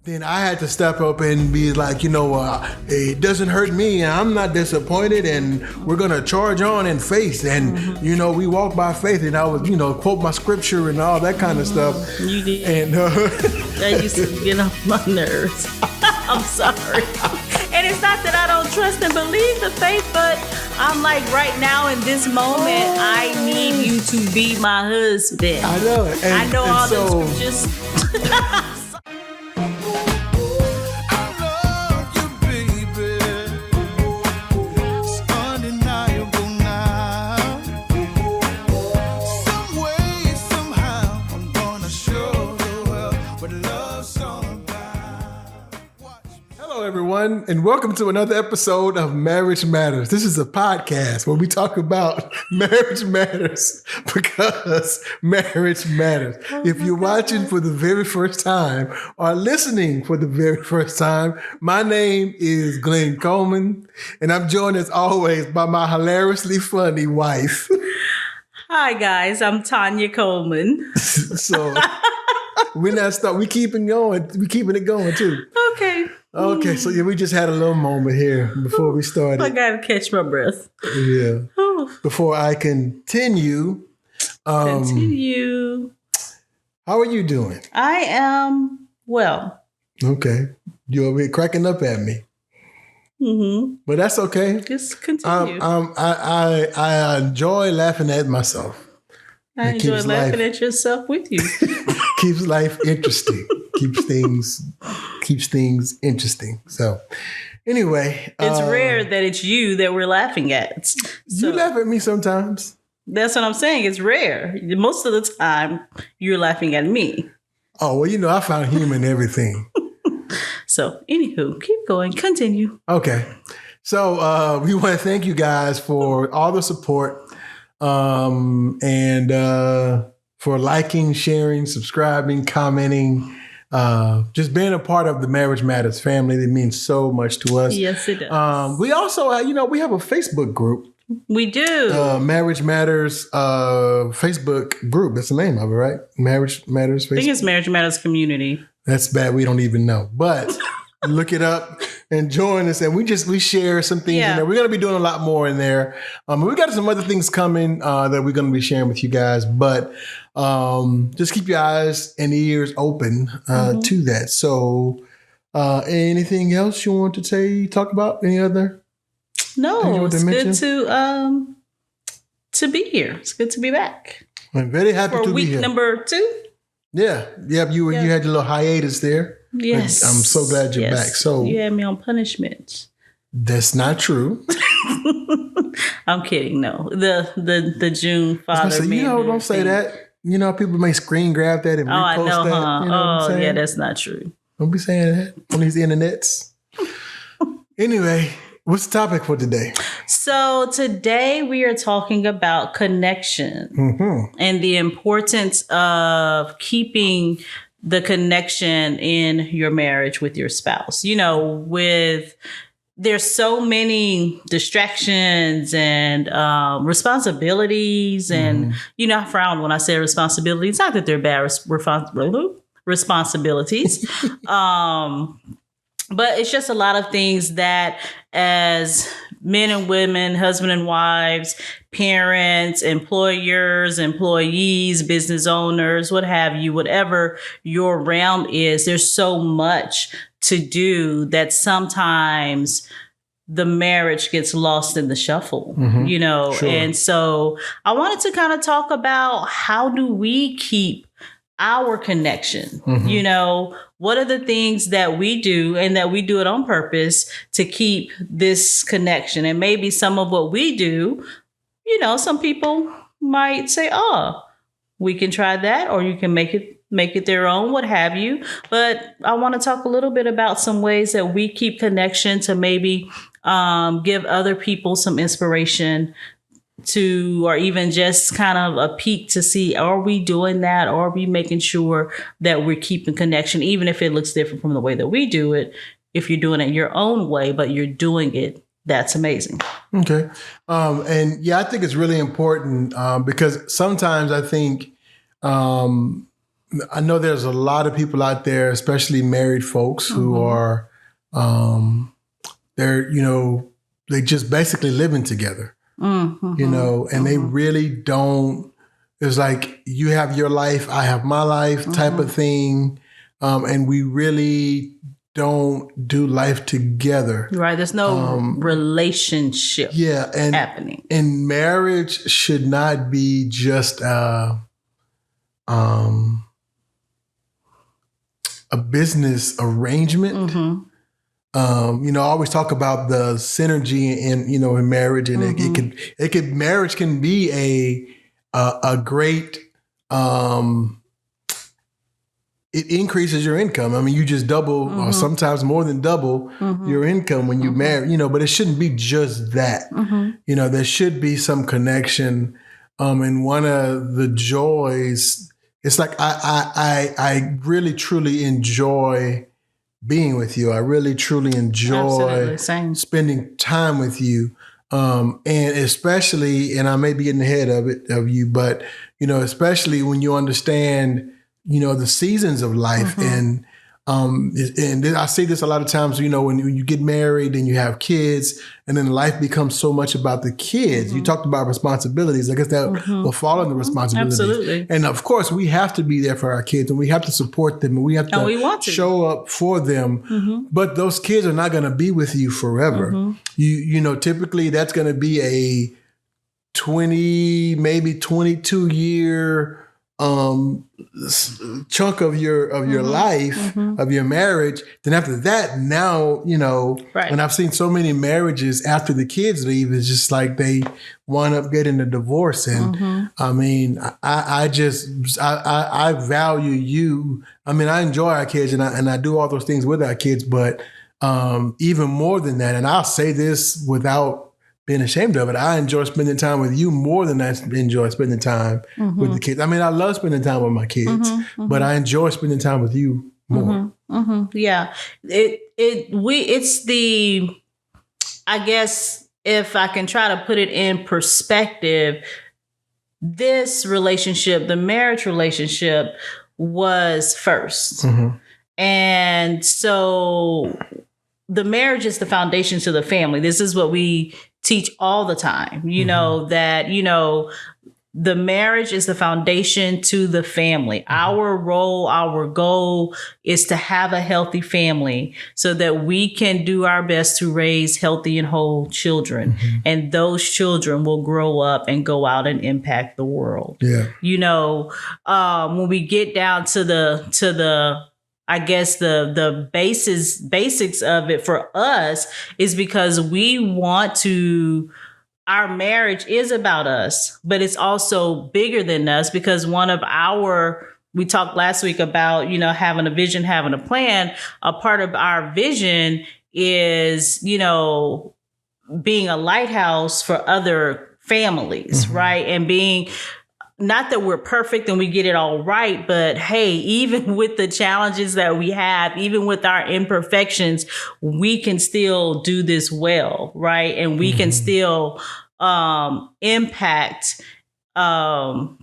then I had to step up and be like, it doesn't hurt me, and I'm not disappointed, and we're gonna charge on in faith, and we walk by faith, and I was, quote my scripture and all that kind of stuff. You did, and that used to get on my nerves. I'm sorry, and it's not that I don't trust and believe the faith, but I'm like, right now in this moment, I need you to be my husband. I know it. I know all the scriptures. Everyone, and welcome to another episode of Marriage Matters. This is a podcast where we talk about marriage matters because marriage matters. If you're watching for the very first time or listening for the very first time, my name is Glenn Coleman, and I'm joined as always by my hilariously funny wife. Hi guys, I'm Tanya Coleman. So we're not stopping. We keeping going. We keeping it going too. Okay, so yeah, we just had a little moment here before we started. I gotta catch my breath. Yeah. Before I continue. How are you doing? I am well. Okay. You're over here cracking up at me. Mm-hmm. But that's okay. Just continue. I enjoy laughing at myself. I enjoy laughing at yourself with you. Keeps life interesting. keeps things interesting. So anyway. It's rare that it's you that we're laughing at. So you laugh at me sometimes. That's what I'm saying. It's rare. Most of the time, you're laughing at me. Oh, well, I found humor in everything. So, anywho, keep going. Continue. Okay. So, we want to thank you guys for all the support and for liking, sharing, subscribing, commenting, just being a part of the Marriage Matters family. That means so much to us. Yes, it does. We also, we have a Facebook group. We do. Marriage Matters Facebook group. That's the name of it, right? Marriage Matters Facebook. I think it's Marriage Matters Community. That's bad. We don't even know. But look it up and join us. And we share some things in there. We're going to be doing a lot more in there. We got some other things coming that we're going to be sharing with you guys. But just keep your eyes and ears open to that. So anything else you want to talk about? Any other? No, it's good to be here. It's good to be back. I'm very happy to be here. For week number 2? Yeah. Yep. You had your little hiatus there. Yes. I'm so glad you're back. So you had me on punishment. That's not true. I'm kidding. No, the June Father. Don't say that. People may screen grab that and repost I know, that. huh? You know what I'm saying? Yeah, that's not true. Don't be saying that on these internets. Anyway, what's the topic for today? So today we are talking about connection and the importance of keeping the connection in your marriage with your spouse. There's so many distractions and responsibilities. And, I frown when I say responsibilities. Not that they're bad responsibilities. But it's just a lot of things that as men and women, husband and wives, parents, employers, employees, business owners, what have you, whatever your realm is, there's so much to do that sometimes the marriage gets lost in the shuffle, Sure. And so I wanted to kind of talk about how do we keep our connection, what are the things that we do and that we do it on purpose to keep this connection? And maybe some of what we do, some people might say, oh, we can try that, or you can make it their own, what have you. But I want to talk a little bit about some ways that we keep connection to maybe give other people some inspiration to, or even just kind of a peek to see, are we doing that? Or are we making sure that we're keeping connection, even if it looks different from the way that we do it? If you're doing it your own way, but you're doing it, that's amazing. Okay. And yeah, I think it's really important because sometimes I think I know there's a lot of people out there, especially married folks, who are, they're, they just basically living together, and they really don't, it's like you have your life, I have my life type of thing. And we really don't do life together. Right. There's no relationship happening. And marriage should not be just a business arrangement. I always talk about the synergy in marriage, and marriage can be a great, it increases your income. I mean, you just double or sometimes more than double your income when you marry, but it shouldn't be just that. There should be some connection. And one of the joys, it's like I really truly enjoy being with you. I really truly enjoy spending time with you. And especially, and I may be getting ahead of you, but especially when you understand the seasons of life. And I see this a lot of times, when you get married and you have kids, and then life becomes so much about the kids. You talked about responsibilities. I guess that will fall in the responsibilities. Absolutely. And of course, we have to be there for our kids, and we have to support them, and we have to show up for them. But those kids are not going to be with you forever. Typically that's going to be a 20, maybe 22 year chunk of your life, of your marriage. Then after that, now, and I've seen so many marriages after the kids leave, it's just like they wind up getting a divorce. And I mean, I value you. I mean, I enjoy our kids, and I do all those things with our kids, but even more than that, and I'll say this without being ashamed of it, I enjoy spending time with you more than I enjoy spending time with the kids. I mean, I love spending time with my kids, but I enjoy spending time with you more. Yeah. It's the, I guess if I can try to put it in perspective, this relationship, the marriage relationship, was first. And so the marriage is the foundation to the family. This is what we teach all the time, that, the marriage is the foundation to the family. Our role, our goal is to have a healthy family so that we can do our best to raise healthy and whole children. And those children will grow up and go out and impact the world. Yeah. When we get down to the I guess the basics of it for us is because we want to, our marriage is about us, but it's also bigger than us, because we talked last week about, having a vision, having a plan. A part of our vision is, being a lighthouse for other families, right? And being, not that we're perfect and we get it all right, but hey, even with the challenges that we have, even with our imperfections, we can still do this well, right? And we can still impact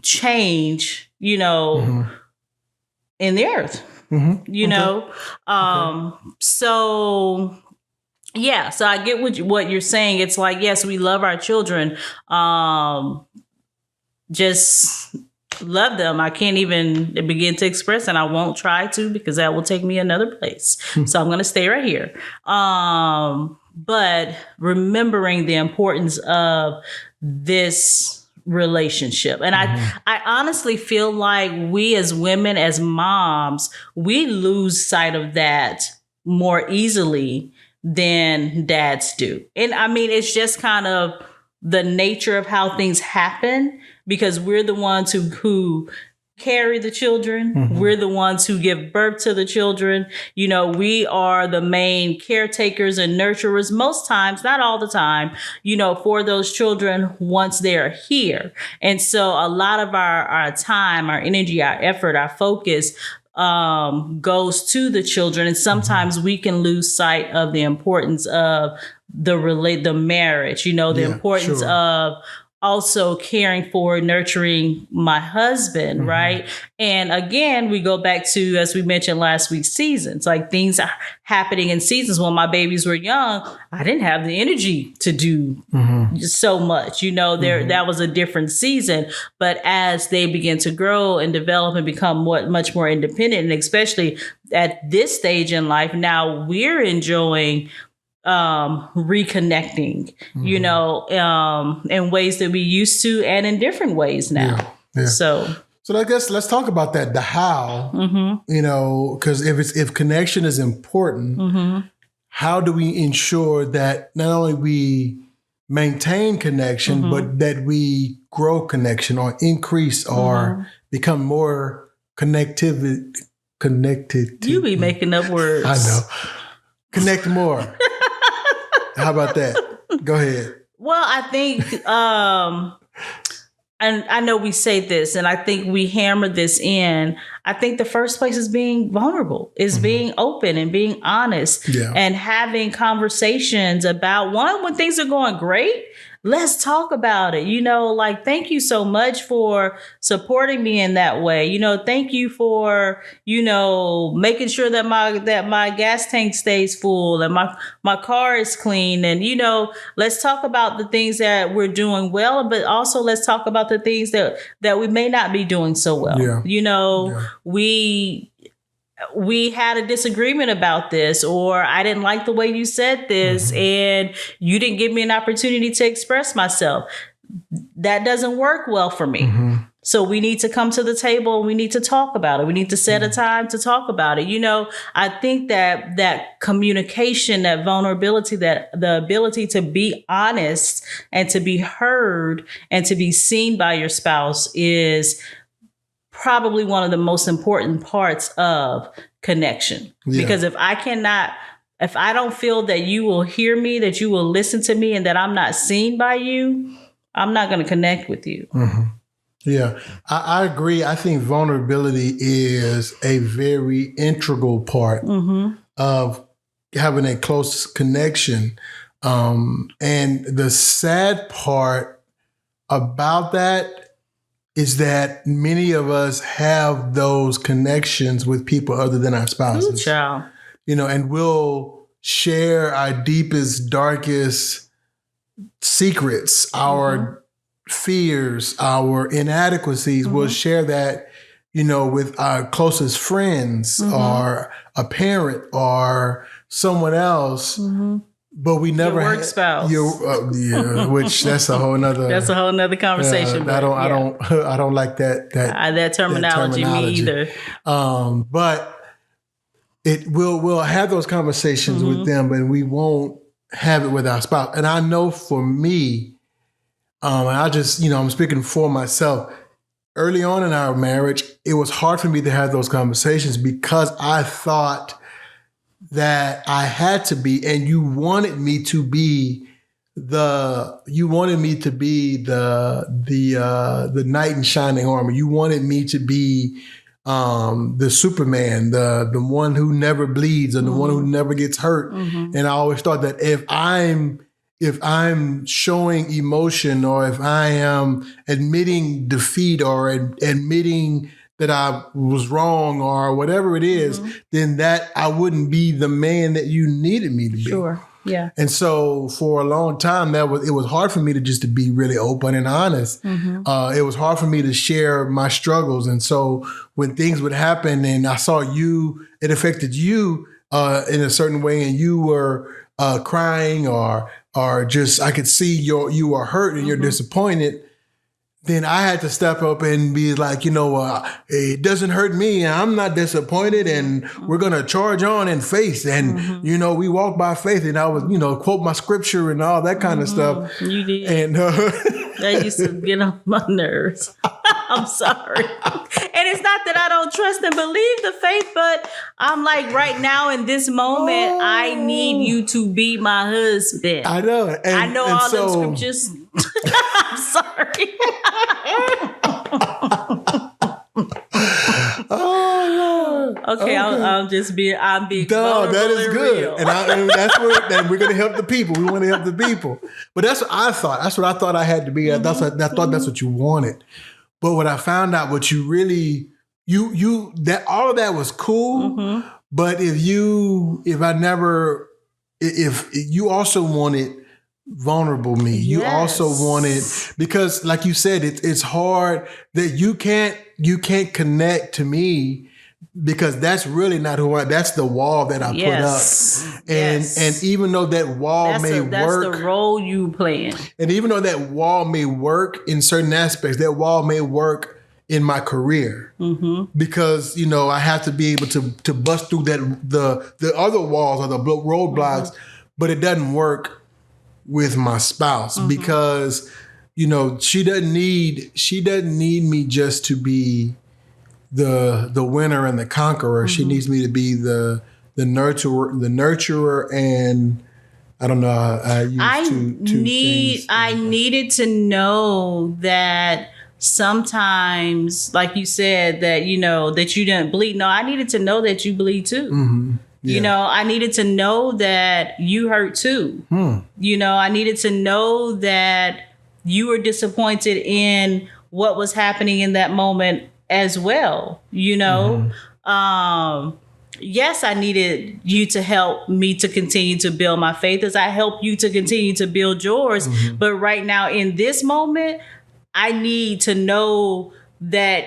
change, in the earth, So yeah, so I get what you're saying. It's like, yes, we love our children. Just love them. I can't even begin to express, and I won't try to, because that will take me another place. So I'm going to stay right here. But remembering the importance of this relationship. And I honestly feel like we as women, as moms, we lose sight of that more easily than dads do. And I mean, it's just kind of the nature of how things happen, because we're the ones who carry the children. We're the ones who give birth to the children. We are the main caretakers and nurturers most times, not all the time, for those children once they're here. And so a lot of our time, our energy, our effort, our focus goes to the children. And sometimes we can lose sight of the importance of the marriage, the importance of also caring for, nurturing my husband, right? And again, we go back to, as we mentioned last week's seasons, like things are happening in seasons. When my babies were young, I didn't have the energy to do so much. That was a different season. But as they begin to grow and develop and become much more independent, and especially at this stage in life, now we're enjoying reconnecting, in ways that we used to and in different ways now. Yeah. So I guess let's talk about that, the how, because if connection is important, how do we ensure that not only we maintain connection, but that we grow connection or increase or become more connected? You be making up words. I know. Connect more. How about that? Go ahead. Well, I think, and I know we say this, and I think we hammer this in. I think the first place is being vulnerable, is being open and being honest and having conversations about when things are going great. Let's talk about it. Thank you so much for supporting me in that way. Thank you for, making sure that my gas tank stays full and my car is clean. And, let's talk about the things that we're doing well, but also let's talk about the things that we may not be doing so well. We had a disagreement about this, or I didn't like the way you said this, and you didn't give me an opportunity to express myself. That doesn't work well for me. So we need to come to the table and we need to talk about it. We need to set a time to talk about it. I think that communication, that vulnerability, that the ability to be honest and to be heard and to be seen by your spouse is probably one of the most important parts of connection. Because if I don't feel that you will hear me, that you will listen to me, and that I'm not seen by you, I'm not going to connect with you. Yeah, I agree. I think vulnerability is a very integral part of having a close connection. And the sad part about that is that many of us have those connections with people other than our spouses. Ooh, child. And we'll share our deepest, darkest secrets, our fears, our inadequacies. We'll share that, with our closest friends or a parent or someone else. But we never your work spouse. Which that's a whole nother. That's a whole nother conversation. I don't like that terminology. Me either. But we'll have those conversations with them, and we won't have it with our spouse. And I know for me, and I just I'm speaking for myself. Early on in our marriage, it was hard for me to have those conversations because I thought that I had to be, and you wanted me to be the knight in shining armor. You wanted me to be the Superman, the one who never bleeds and the one who never gets hurt. And I always thought that if I'm showing emotion, or if I am admitting defeat or admitting that I was wrong or whatever it is, then that I wouldn't be the man that you needed me to be. Sure. Yeah. And so for a long time, it was hard for me to be really open and honest. It was hard for me to share my struggles. And so when things would happen and I saw it affected you in a certain way, and you were crying or just, I could see you were hurt and you're disappointed, then I had to step up and be like, it doesn't hurt me, and I'm not disappointed, and we're going to charge on in faith. And, we walk by faith, and I was, quote my scripture and all that kind of stuff. You did. And that used to get on my nerves. I'm sorry. And it's not that I don't trust and believe the faith, but I'm like, right now in this moment, I need you to be my husband. I know. I know all those scriptures. I'm sorry. Okay, I'm being No, vulnerable that is and good, real. and that's what and we're going to help the people. We want to help the people, but that's what I thought. That's what I thought I had to be. I thought that's what you wanted. But what I found out, what you really you that all of that was cool. But if you also wanted vulnerable me, you also wanted, because like you said, it's hard that you can't connect to me, because that's really not who that's the wall that I put up. And even though that wall work, that's the role you playing. And even though that wall may work in certain aspects, that wall may work in my career, because I have to be able to bust through that the other walls or the roadblocks, but it doesn't work with my spouse, because she doesn't need me just to be the winner and the conqueror. She needs me to be the nurturer, and I don't know. I needed to know that sometimes, like you said, that that you didn't bleed. No, I needed to know that you bleed too. Yeah. I needed to know that you hurt too. I needed to know that you were disappointed in what was happening in that moment as well. Yes, I needed you to help me to continue to build my faith as I help you to continue to build yours. But right now in this moment, I need to know that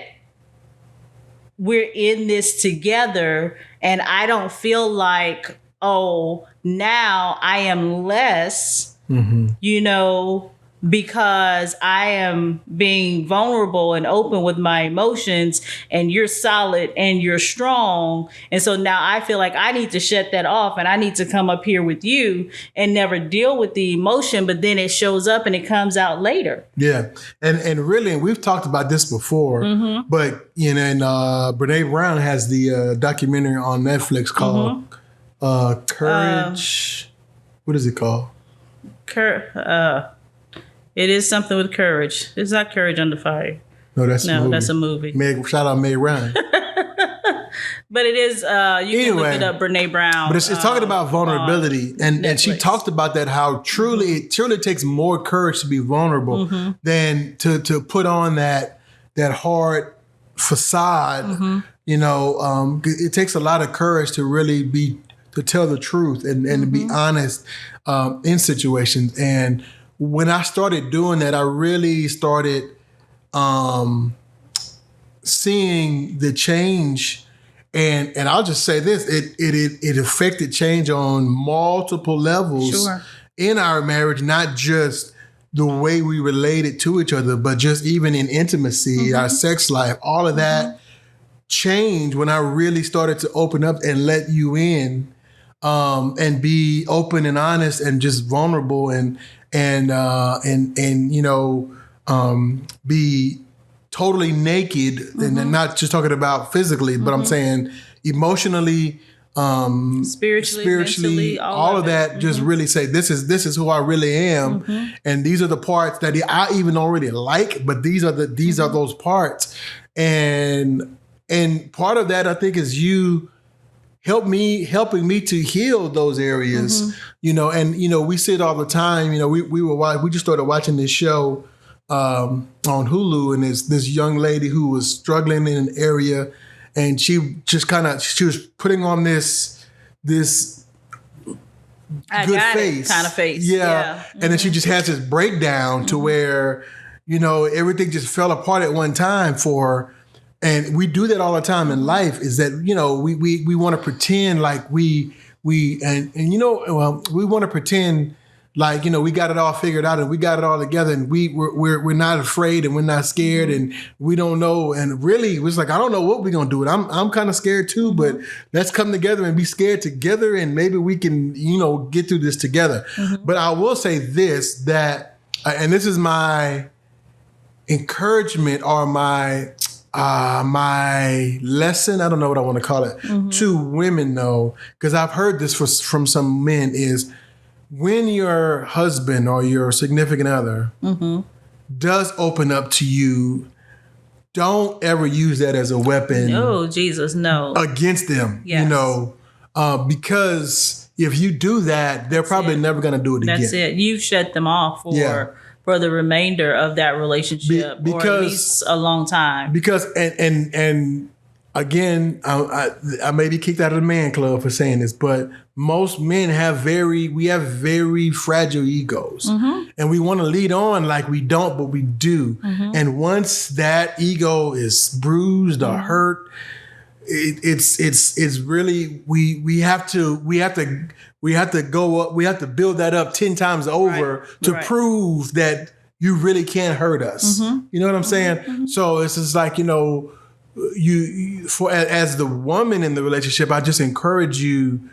we're in this together, and I don't feel like, now I am less, because I am being vulnerable and open with my emotions, and you're solid and you're strong. And so now I feel like I need to shut that off, and I need to come up here with you and never deal with the emotion, but then it shows up and it comes out later. Yeah. And really, we've talked about this before, but, and Brene Brown has the documentary on Netflix called Courage. What is it called? It is something with courage. It's not Courage Under Fire. No, that's a movie. Shout out Meg Ryan. But it is, can look it up, Brene Brown. But it's talking about vulnerability. And she talked about that, how it truly takes more courage to be vulnerable than to put on that hard facade. It takes a lot of courage to really to tell the truth and to be honest in situations. And when I started doing that, I really started seeing the change. And I'll just say this, it affected change on multiple levels in our marriage, not just the way we related to each other, but just even in intimacy, our sex life, all of that changed when I really started to open up and let you in, and be open and honest and just vulnerable and be totally naked, and not just talking about physically, but I'm saying emotionally, spiritually, all of that. Just really say, this is who I really am, and these are the parts that I even already like, but these are those parts, and part of that I think is you helping me to heal those areas, and we see it all the time. We just started watching this show on Hulu, and there's this young lady who was struggling in an area, and she was putting on this good face, kind of face, yeah. And then she just has this breakdown to where everything just fell apart at one time for her. And we do that all the time in life, is that, we want to pretend like we want to pretend like, we got it all figured out and we got it all together, and we're not afraid and we're not scared and we don't know. And really it was like, I don't know what we're going to do. And I'm kind of scared too, but let's come together and be scared together, and maybe we can, get through this together. But I will say this, that, and this is my encouragement or my lesson, I don't know what I want to call it, to women though, because I've heard this from some men, is when your husband or your significant other does open up to you, don't ever use that as a weapon. Oh, Jesus, no. Against them, Yes. you know, because if you do that, they're probably never going to do it again. That's it. You've shut them off for the remainder of that relationship, or at least a long time. Because and again, I may be kicked out of the man club for saying this, but most men have very fragile egos, and we want to lead on like we don't, but we do. And once that ego is bruised or hurt, it's really we have to go up. We have to build that up 10 times over to prove that you really can't hurt us. You know what I'm saying? So it's just like, you know, you for as the woman in the relationship, I just encourage you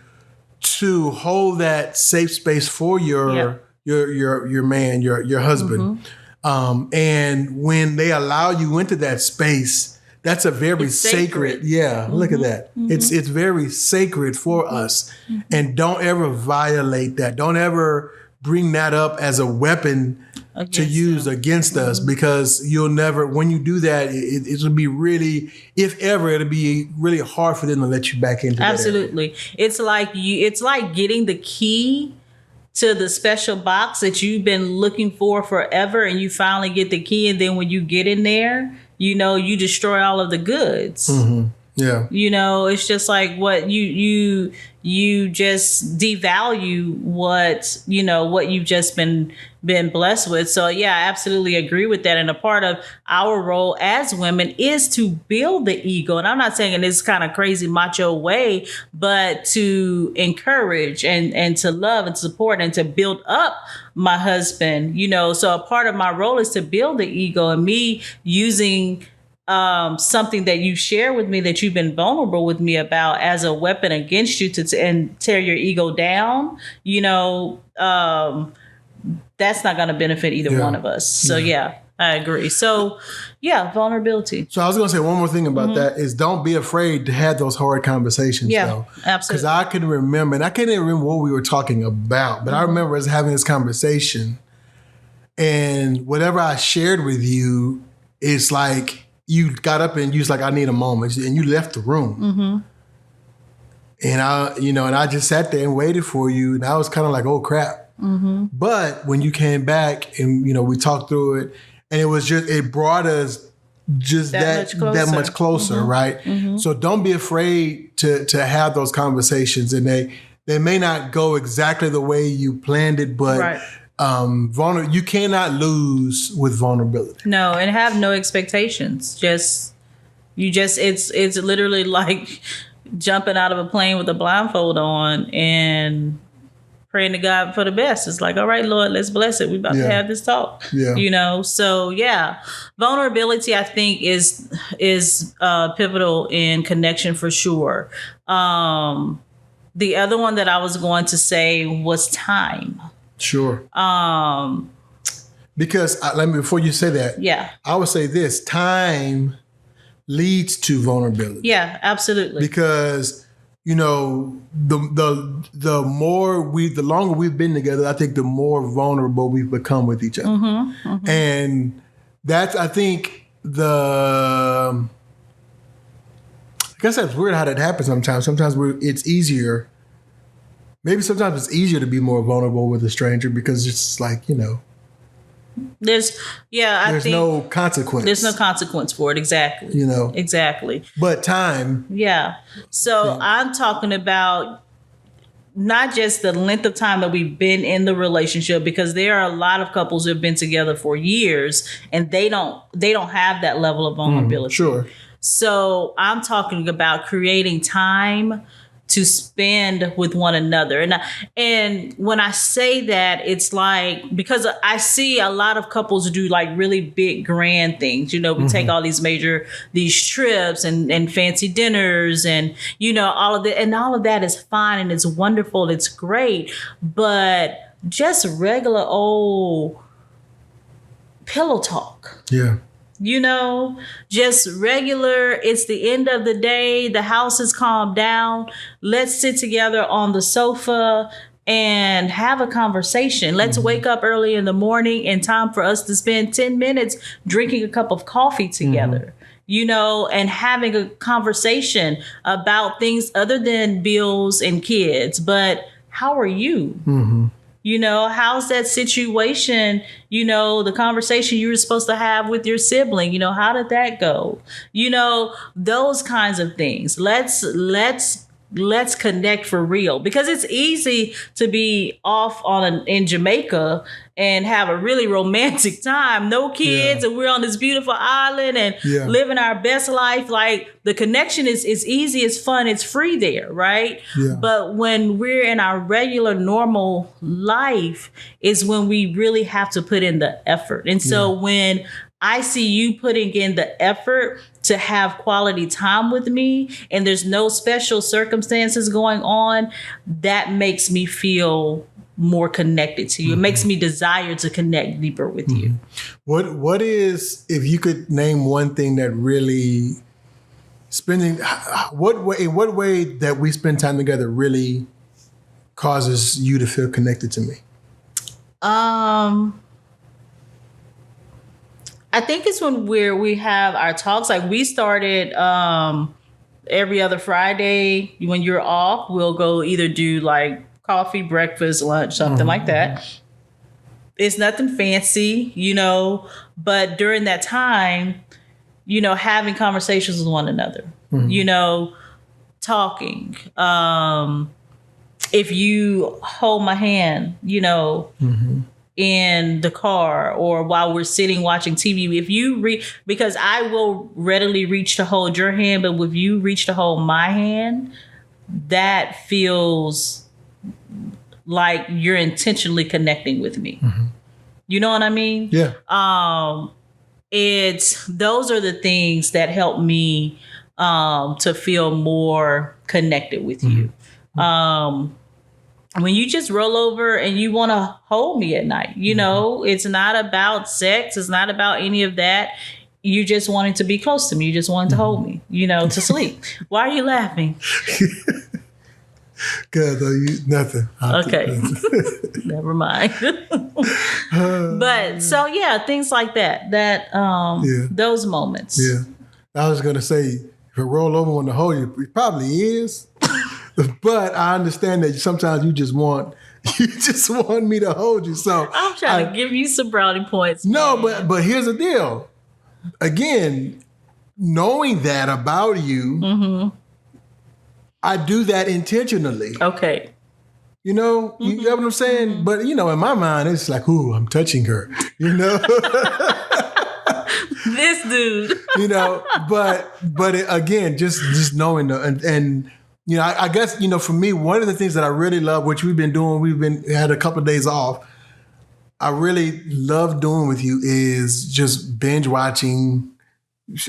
to hold that safe space for your man, your husband. And when they allow you into that space, that's a very sacred. Yeah, look at that. It's very sacred for us. And don't ever violate that. Don't ever bring that up as a weapon to use against us, because you'll never, when you do that, it'll be really, if ever, it'll be really hard for them to let you back into that. Absolutely. It's like getting the key to the special box that you've been looking for forever, and you finally get the key, and then when you get in there, you know, you destroy all of the goods. Yeah. You know, it's just like what you just devalue what you've just been blessed with. So yeah, I absolutely agree with that. And a part of our role as women is to build the ego. And I'm not saying in this kind of crazy macho way, but to encourage and to love and support and to build up my husband, you know. So a part of my role is to build the ego, and me using something that you share with me that you've been vulnerable with me about as a weapon against you and tear your ego down, you know, that's not going to benefit either one of us. So yeah, I agree. So yeah, vulnerability. So I was going to say one more thing about that is don't be afraid to have those hard conversations. Yeah, though. absolutely. Because I can remember, and I can't even remember what we were talking about, but I remember us having this conversation, and whatever I shared with you, it's like, you got up and you was like, I need a moment, and you left the room. And I just sat there and waited for you, and I was kind of like, oh crap. But when you came back and, you know, we talked through it, and it brought us just that much closer, right? So don't be afraid to have those conversations, and they may not go exactly the way you planned it, but you cannot lose with vulnerability. No, and have no expectations. It's literally like jumping out of a plane with a blindfold on and praying to God for the best. It's like, all right, Lord, let's bless it. We're about to have this talk. Yeah. You know, so yeah, vulnerability I think is pivotal in connection for sure. The other one that I was going to say was time. Sure. Because before you say that, I would say this: time leads to vulnerability. Yeah, absolutely. Because, you know, the longer we've been together, I think the more vulnerable we've become with each other. And that's, I think, I guess that's weird how that happens sometimes. Sometimes it's easier. Maybe sometimes it's easier to be more vulnerable with a stranger because it's like, you know, there's no consequence. There's no consequence for it. Exactly. You know, exactly. But time. Yeah. So I'm talking about not just the length of time that we've been in the relationship, because there are a lot of couples who have been together for years and they don't have that level of vulnerability. Sure. So I'm talking about creating time to spend with one another. And when I say that, it's like, because I see a lot of couples do like really big grand things. You know, we take all these trips and fancy dinners and, you know, all of that. And all of that is fine and it's wonderful. It's great. But just regular old pillow talk. Yeah. You know, just regular, it's the end of the day, the house is calmed down. Let's sit together on the sofa and have a conversation. Let's wake up early in the morning and time for us to spend 10 minutes drinking a cup of coffee together. and having a conversation about things other than bills and kids. But how are you? Mm-hmm. How's that situation? The conversation you were supposed to have with your sibling, how did that go? Those kinds of things. Let's connect for real, because it's easy to be off in Jamaica and have a really romantic time. No kids, and we're on this beautiful island and living our best life. Like, the connection is easy, it's fun, it's free there, right? Yeah. But when we're in our regular, normal life is when we really have to put in the effort. And so when I see you putting in the effort to have quality time with me, and there's no special circumstances going on, that makes me feel more connected to you. It makes me desire to connect deeper with you. What is, if you could name one thing that really in what way that we spend time together really causes you to feel connected to me? I think it's when we have our talks. Like, we started every other Friday. When you're off, we'll go either do like coffee, breakfast, lunch, something like that. It's nothing fancy, but during that time, having conversations with one another, talking. If you hold my hand, in the car or while we're sitting watching TV, if you because I will readily reach to hold your hand, but if you reach to hold my hand, that feels like you're intentionally connecting with me. You know what I mean? Yeah. Those are the things that help me to feel more connected with you. When you just roll over and you want to hold me at night, it's not about sex. It's not about any of that. You just wanted to be close to me. You just wanted to hold me, to sleep. Why are you laughing? Good, nothing. Okay. Never mind. But so, things like that, those moments. Yeah. I was going to say, if it roll over on the hold you, it probably is. But I understand that sometimes you just want me to hold you. So I'm trying to give you some brownie points. No, man. but here's the deal. Again, knowing that about you, I do that intentionally. Okay. You know what I'm saying? But in my mind, it's like, ooh, I'm touching her. This dude. But again, just knowing and I guess, for me, one of the things that I really love, which we've been doing, had a couple of days off, I really love doing with you is just binge watching.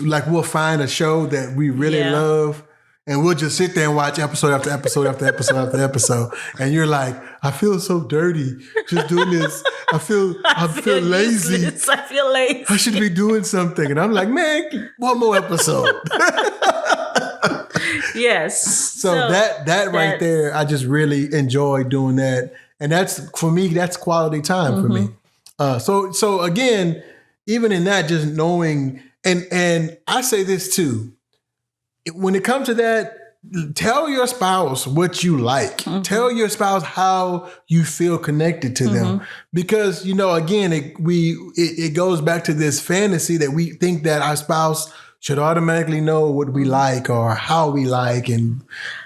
Like, we'll find a show that we really love and we'll just sit there and watch episode after episode after episode after episode. And you're like, I feel so dirty just doing this. I feel lazy. Useless. I feel lazy. I should be doing something. And I'm like, man, one more episode. Yes. So that right there, I just really enjoy doing that. And for me, that's quality time for me. So again, even in that, just knowing, and I say this too, when it comes to that, tell your spouse what you like. Tell your spouse how you feel connected to them. Because, again, it goes back to this fantasy that we think that our spouse should automatically know what we like or how we like. And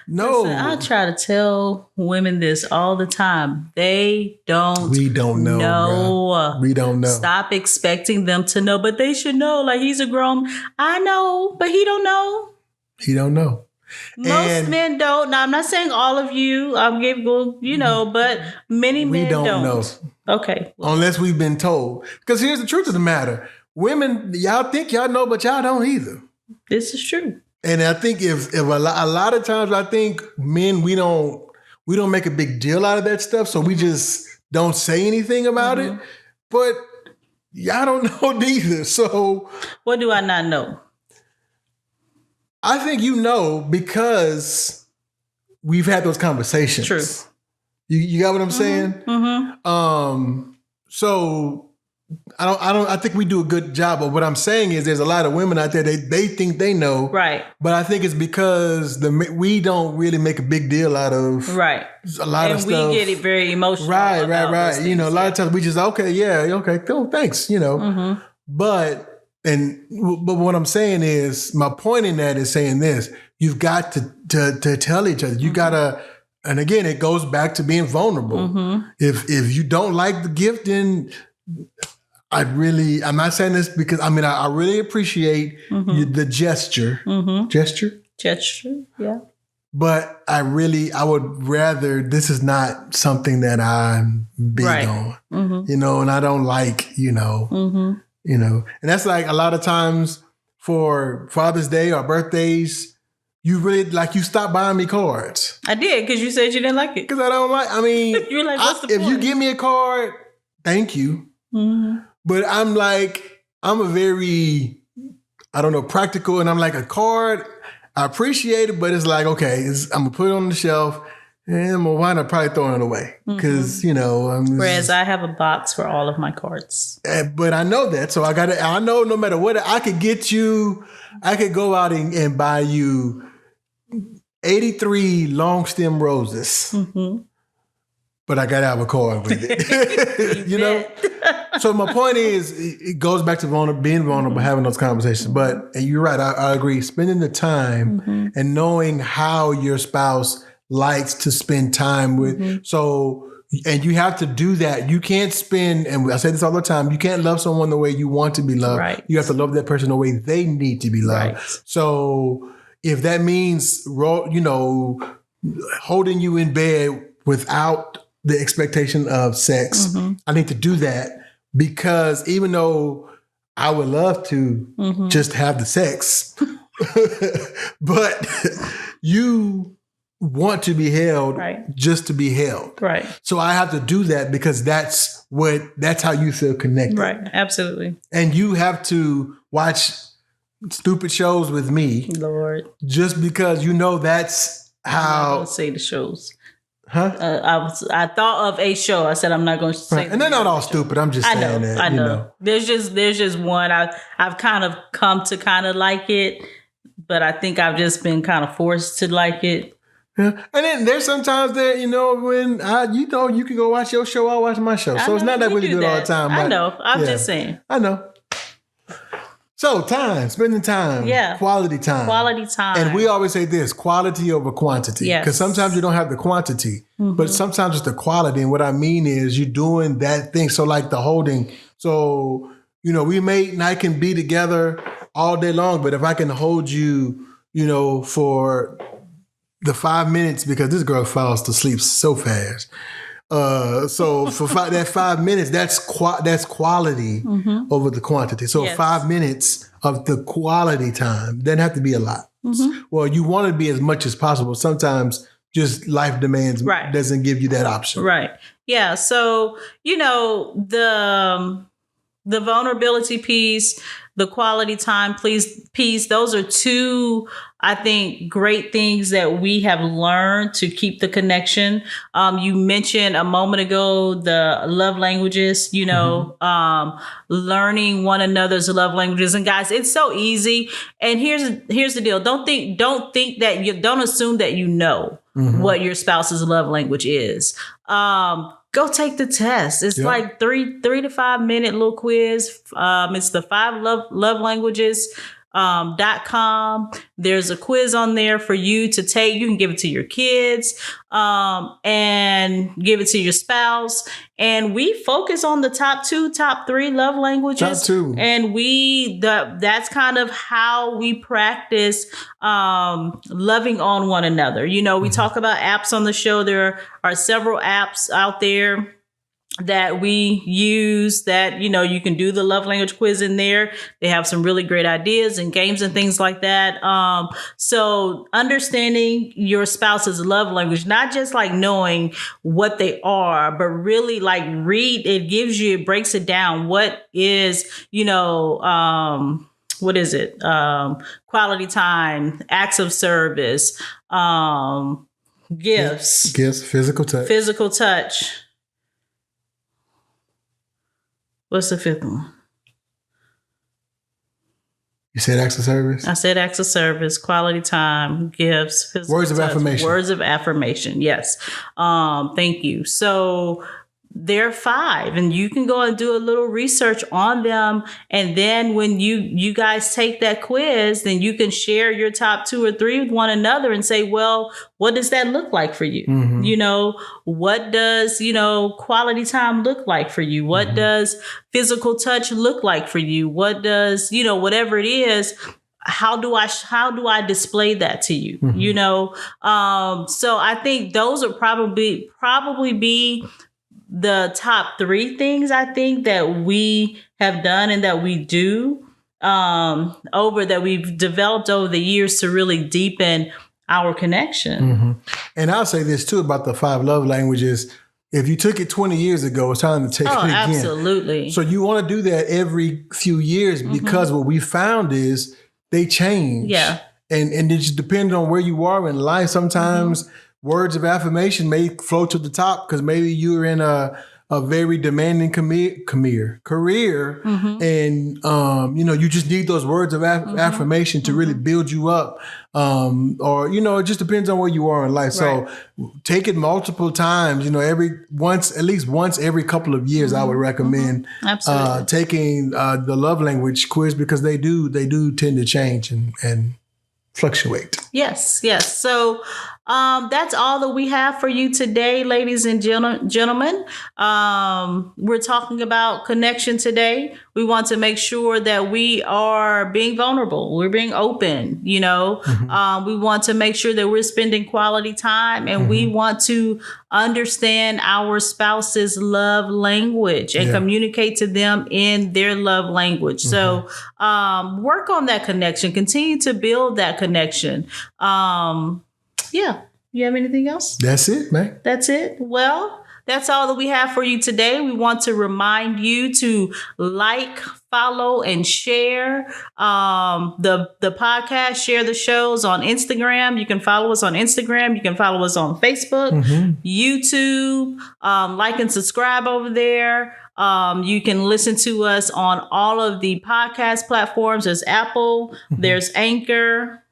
no. Listen, I try to tell women this all the time. We don't know. We don't know. Stop expecting them to know, but they should know. Like, he's a grown, I know, but he don't know. He don't know. Most men don't. Now, I'm not saying all of you. I'm giving, but many men don't know. Okay. Well. Unless we've been told. Because here's the truth of the matter. Women, y'all think y'all know, but y'all don't either. This is true. And I think if a lot of times, I think men, we don't make a big deal out of that stuff. So we just don't say anything about it. But y'all don't know neither. So what do I not know? I think because we've had those conversations. True. You got what I'm saying? So I think we do a good job. But what I'm saying is, there's a lot of women out there. They think they know, right? But I think it's because we don't really make a big deal out of a lot of stuff. And we get it very emotional. Right. You know, a lot of times we just okay, cool, thanks. You know, but what I'm saying is, my point in that is saying this: you've got to tell each other. You gotta. And again, it goes back to being vulnerable. If you don't like the gift, then I'm not saying this because I really appreciate the gesture. Gesture, yeah. But I would rather, this is not something that I'm big on, you know, and I don't like, you know, and that's like a lot of times for Father's Day or birthdays, you really you stopped buying me cards. I did, because you said you didn't like it. Because I don't like, you were like, what's the point? If you give me a card, thank you. But I'm a very, I don't know, practical, and I'm like, a card, I appreciate it, but it's like, okay, I'm going to put it on the shelf, and I'm going to wind up probably throwing it away. Because, you know. Whereas I have a box for all of my cards. But I know that, so I know no matter what, I could go out and buy you 83 long stem roses. But I got to have a card with it. You know? So my point is, it goes back to being vulnerable, having those conversations. But you're right, I agree. Spending the time and knowing how your spouse likes to spend time with. So, and you have to do that. You can't spend, and I say this all the time, you can't love someone the way you want to be loved. Right. You have to love that person the way they need to be loved. Right. So if that means, you know, holding you in bed without the expectation of sex, I need to do that, because even though I would love to just have the sex, but you want to be held just to be held. Right. So I have to do that because that's how you feel connected. Right. Absolutely. And you have to watch stupid shows with me. Lord. Just because you know that's how. I don't say the shows. Huh? I thought of a show. I said I'm not going to say. And they're not all stupid. I'm just saying that. I know. You know. There's just one. I've kind of come to kind of like it, but I think I've just been kind of forced to like it. Yeah. And then there's sometimes that, you know, when you can go watch your show, I'll watch my show. So it's not that we do it all the time. I know. I'm just saying. I know. So spending time. Yeah. Quality time. Quality time. And we always say this, quality over quantity. Yes. Because sometimes you don't have the quantity, but sometimes it's the quality. And what I mean is you're doing that thing. So like the holding. So, you know, we may not can be together all day long, but if I can hold you, you know, for the 5 minutes, because this girl falls to sleep so fast. So for that 5 minutes, that's quality over the quantity. So 5 minutes of the quality time doesn't have to be a lot. Well, you want to be as much as possible. Sometimes just life demands doesn't give you that option. Right. Yeah. So, you know, the vulnerability piece, the quality time piece, those are two, I think, great things that we have learned to keep the connection. You mentioned a moment ago the love languages, you know, learning one another's love languages. And guys, it's so easy. And here's the deal. Don't assume that you know what your spouse's love language is. Go take the test. It's like 3 to 5 minute little quiz. It's the 5 love languages. .com. There's a quiz on there for you to take. You can give it to your kids, and give it to your spouse. And we focus on the top 2, top 3 love languages. Top 2. And that's kind of how we practice, loving on one another. You know, we talk about apps on the show. There are several apps out there that we use that, you know, you can do the love language quiz in there. They have some really great ideas and games and things like that. So understanding your spouse's love language, not just like knowing what they are, but really like it breaks it down. What is, you know, what is it? Quality time, acts of service, gifts, physical touch. What's the fifth one? You said acts of service? I said acts of service, quality time, gifts, words of affirmation. Words of affirmation, yes. Thank you. So there are 5, and you can go and do a little research on them. And then when you guys take that quiz, then you can share your top 2 or 3 with one another and say, well, what does that look like for you? Mm-hmm. You know, what does, quality time look like for you? What does physical touch look like for you? What does, whatever it is, how do I display that to you? Mm-hmm. So I think those would probably be the top 3 things I think that we have done and that we do that we've developed over the years to really deepen our connection. Mm-hmm. And I'll say this too about the 5 love languages. If you took it 20 years ago, it's time to take it again. Absolutely. So you want to do that every few years because what we found is they change. Yeah. And it just depends on where you are in life. Sometimes words of affirmation may float to the top because maybe you're in a very demanding career and you just need those words of affirmation to really build you up, or it just depends on where you are in life. Right. So take it multiple times, at least once every couple of years. I would recommend taking the love language quiz because they do tend to change and fluctuate. Yes. So that's all that we have for you today, ladies and gentlemen. We're talking about connection today. We want to make sure that we are being vulnerable. We're being open, we want to make sure that we're spending quality time, and we want to understand our spouse's love language and communicate to them in their love language. So work on that connection. Continue to build that connection. You have anything else? That's it, man. That's it. Well, that's all that we have for you today. We want to remind you to like, follow, and share the podcast. Share the shows on Instagram. You can follow us on Instagram. You can follow us on Facebook, YouTube. Like and subscribe over there. You can listen to us on all of the podcast platforms. There's Apple. There's Anchor.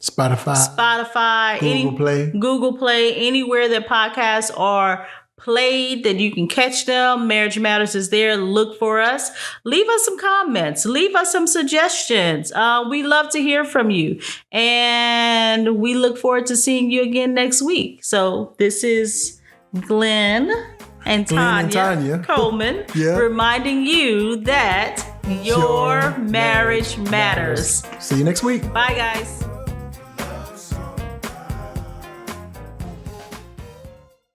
Spotify, Google Play, anywhere that podcasts are played that you can catch them. Marriage Matters is there. Look for us. Leave us some comments. Leave us some suggestions. We love to hear from you. And we look forward to seeing you again next week. So this is Glenn and Tanya Coleman reminding you that your marriage matters. See you next week. Bye, guys.